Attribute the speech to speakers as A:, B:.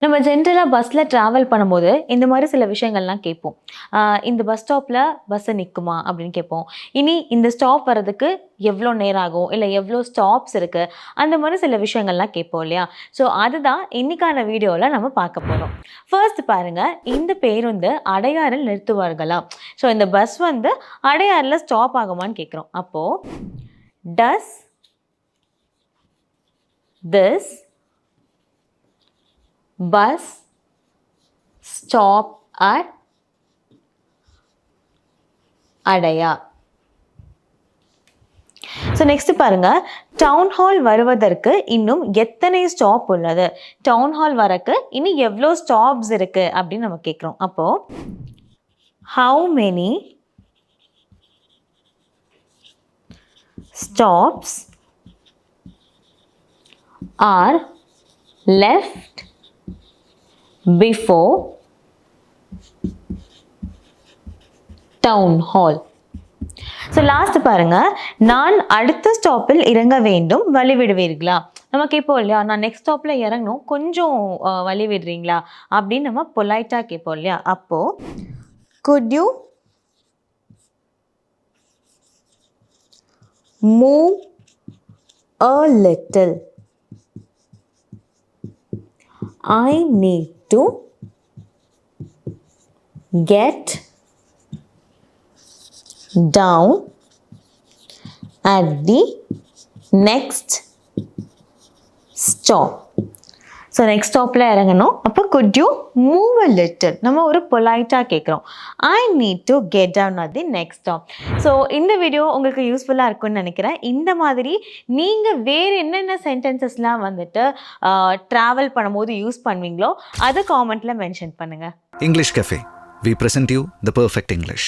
A: நம்ம ஜென்ரலாக பஸ்ஸில் ட்ராவல் பண்ணும்போது இந்த மாதிரி சில விஷயங்கள்லாம் கேட்போம். இந்த பஸ் ஸ்டாப்பில் பஸ்ஸு நிற்குமா அப்படின்னு கேட்போம். இனி இந்த ஸ்டாப் வர்றதுக்கு எவ்வளோ நேரம் ஆகும், இல்லை எவ்வளோ ஸ்டாப்ஸ் இருக்குது, அந்த மாதிரி சில விஷயங்கள்லாம் கேட்போம் இல்லையா? ஸோ அதுதான் இன்னைக்கான வீடியோவில் நம்ம பார்க்க போகிறோம். ஃபர்ஸ்ட் பாருங்கள், இந்த பேருந்து அடையாறில் நிறுத்துவார்களா? ஸோ இந்த பஸ் வந்து அடையாறில் ஸ்டாப் ஆகுமான்னு கேட்குறோம். அப்போது does this bus stop at அடையா. ஸோ நெக்ஸ்ட் பாருங்க, டவுன் ஹால் வருவதற்கு இன்னும் எத்தனை ஸ்டாப் உள்ளது? டவுன் ஹால் வரக்கு இன்னும் எவ்வளோ ஸ்டாப்ஸ் இருக்கு அப்படின்னு நம்ம கேட்குறோம். அப்போ how many stops are left before town hall. So last பாருங்க, நான் அடுத்த ஸ்டாப்பில் இறங்க வேண்டும், வழி விடுவீர்களா? நம்ம கேட்போம் இல்லையா, நான் நெக்ஸ்ட் ஸ்டாப்பில் இறங்கணும், கொஞ்சம் வழி விடுறீங்களா அப்படின்னு நம்ம பொலைட்டாக கேட்போம் இல்லையா? அப்போ could you move a little? I need to get down at the next stop. So next ஸ்டாப்பில் இறங்கணும். அப்போ could you move a little? நம்ம ஒரு பொலைட்டாக கேட்குறோம். I need to get down at the next stop. So இந்த video உங்களுக்கு யூஸ்ஃபுல்லாக இருக்கும்னு நினைக்கிறேன். இந்த மாதிரி நீங்கள் வேறு என்னென்ன சென்டென்சஸ்லாம் வந்துட்டு ட்ராவல் பண்ணும்போது யூஸ் பண்ணுவீங்களோ அதை காமெண்ட்டில் மென்ஷன் பண்ணுங்கள்.
B: English Cafe. We present you the perfect English.